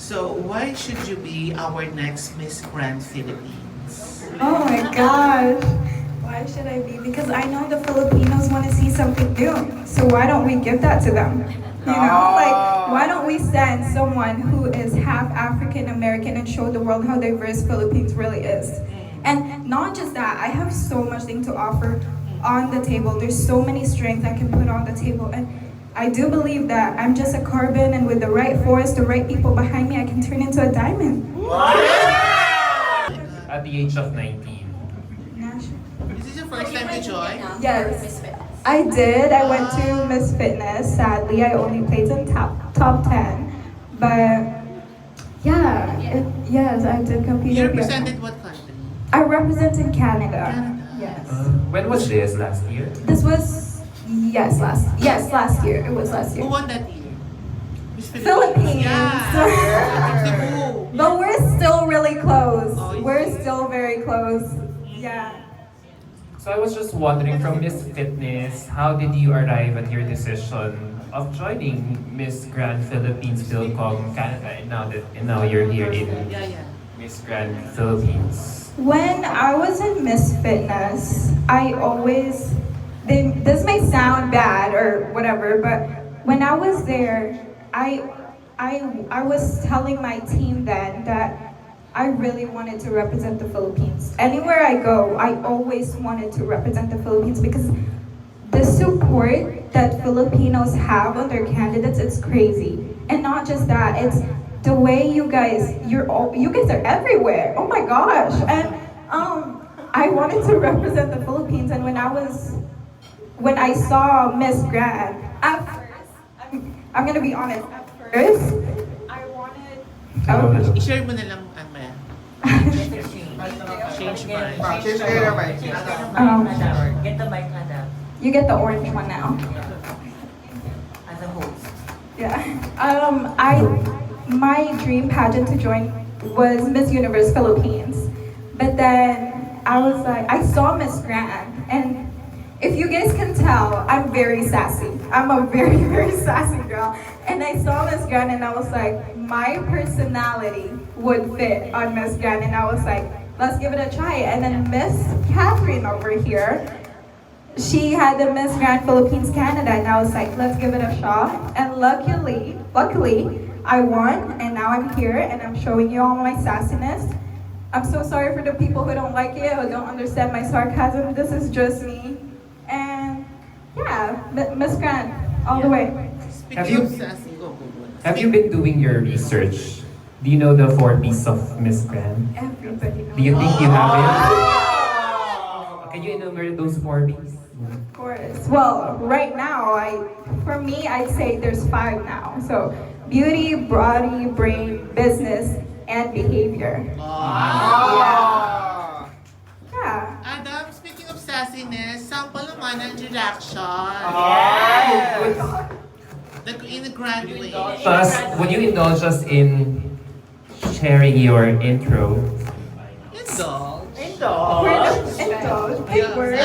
So why should you be our next Miss Grand Philippines? Oh my gosh. Why should I be? Because I know the Filipinos want to see something new. So why don't we give that to them? You know, like why don't we send someone who is half African American and show the world how diverse Philippines really is? And not just that, I have so much thing to offer on the table. There's so many strengths I can put on the table. And I do believe that I'm just a carbon, and with the right force, the right people behind me, I can turn into a diamond. At the age of 19. Is this your first time to join? Yes, I did. I went to Miss Fitness. Sadly, I only placed in top 10. But yeah, yes, I did compete. You represented what country? I represented Canada. Canada. Yes. When was this? Last year? This was last year. It was last Who year. won that year? Miss Philippines. Yeah. Cebu. But we're still really close. Oh, We're still very close. Yeah. So I was just wondering, from Miss Fitness, how did you arrive at your decision of joining Miss Grand Philippines Philcom Canada, and now you're here in Yeah. Miss Grand Philippines? When I was in Miss Fitness, I always, this may sound bad or whatever, but when I was there, I was telling my team then that I really wanted to represent the Philippines. Anywhere I go, I always wanted to represent the Philippines because the support that Filipinos have on their candidates, it's crazy. And not just that, it's the way you guys are everywhere. Oh my gosh. And I wanted to represent the Philippines, and when I saw Miss Grand, at first, I'm gonna be honest, at first, I wanted I-share mo na lang, Anne. Change mind. Get the mic, madam, you get the orange one now. as a host. Yeah. My dream pageant to join was Miss Universe Philippines. But then I was like, I saw Miss Grand, and if you guys can tell, I'm very sassy. I'm a very, very sassy girl. And I saw Miss Grand and I was like, my personality would fit on Miss Grand, and I was like, let's give it a try. And then Miss Catherine over here, she had the Miss Grand Philippines Canada, and I was like, let's give it a shot. And luckily, I won, and now I'm here, and I'm showing you all my sassiness. I'm so sorry for the people who don't like it, who don't understand my sarcasm. This is just me. And yeah, Miss Grand, all the way. Have you been doing your research? Do you know the 4 P's of Miss Grand? Everybody knows. Do you think you have it? Can you enumerate those 4 P's? Of course. Well, right now, I'd say there's 5 now. So, beauty, body, brain, business, and behavior. Yeah. Adam, speaking of sassiness, sample naman ng reaction. In the graduate. Plus, would you indulge us in sharing your intro? Indulge. Big word.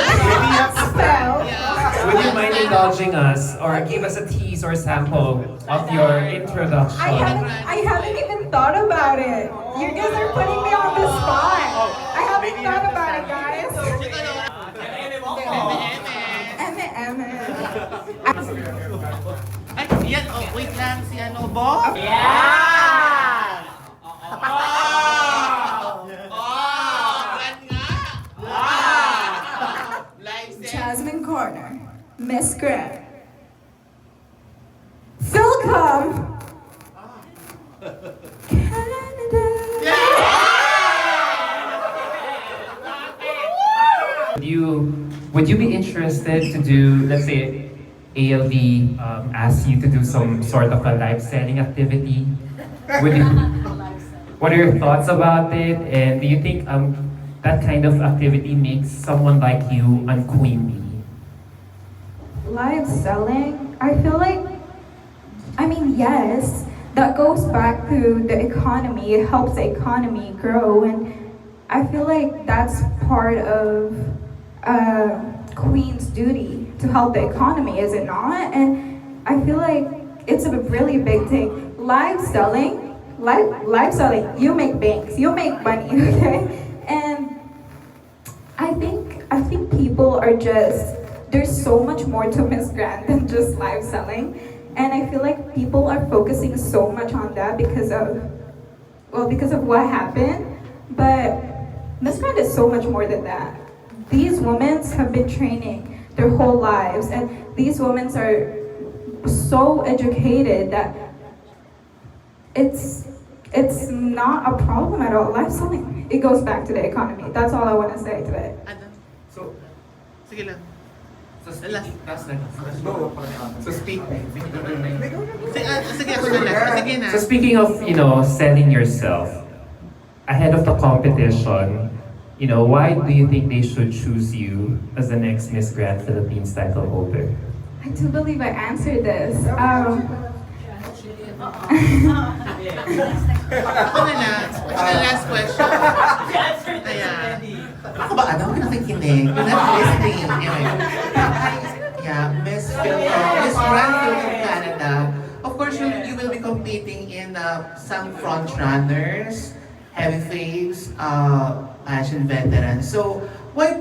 Spell. Would you mind indulging us, or give us a tease or sample of your introduction? I haven't even thought about it. You guys are putting me on the spot. I haven't thought about it, guys. Ay, yan, wait lang, si ano, Bob? Yeah! Jasmine Garner, Miss Grand. Philcom. Canada. Would you be interested to do, let's say, ALD asks you to do some sort of a live selling activity? What are your thoughts about it? And do you think that kind of activity makes someone like you unqueenly? Live selling, I feel like, yes, that goes back to the economy. It helps the economy grow, and I feel like that's part of Queen's duty to help the economy, is it not? And I feel like it's a really big thing. Live selling, live selling, you make banks, you make money, okay? And I think people are just, there's so much more to Miss Grand than just live selling. And I feel like people are focusing so much on that because of what happened. But Miss Grand is so much more than that. These women have been training their whole lives, and these women are so educated that it's not a problem at all. Life selling, it goes back to the economy. That's all I want to say to it. Ano? So, Sige lang. so Last. speaking, Sige, ako na lang. Sige na. So speaking of, selling yourself ahead of the competition, why do you think they should choose you as the next Miss Grand Philippines title holder? I do believe I answered this. Ako na lang. What's the last question? Ayan. Ako ba? Ano? Ako nakikinig. You're not listening. Anyway. Yeah, Miss Grand Philippines Canada. Of course, you will be competing in some front runners, heavyweights, pageant veterans. So, why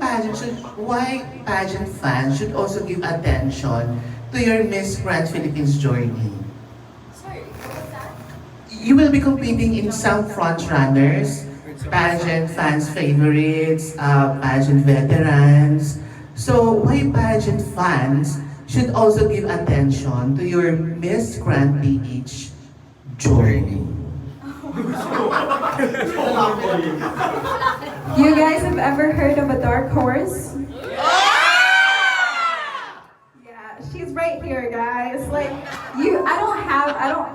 pageant fans should also give attention to your Miss Grand Philippines journey? Sorry, what was that? You will be competing in some front runners, pageant fans' favorites, pageant veterans. So, why pageant fans should also give attention to your Miss Grand PH journey? You guys have ever heard of a dark horse? Yeah, she's right here, guys. Like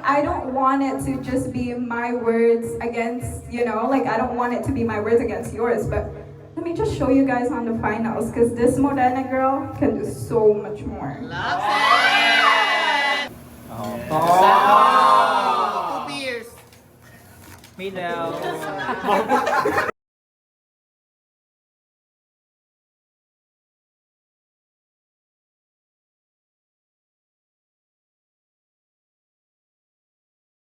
I don't want it to just be my words against, I don't want it to be my words against yours, but let me just show you guys on the finals, because this Morena girl can do so much more. Love it! Oh. 2 beers. Me now.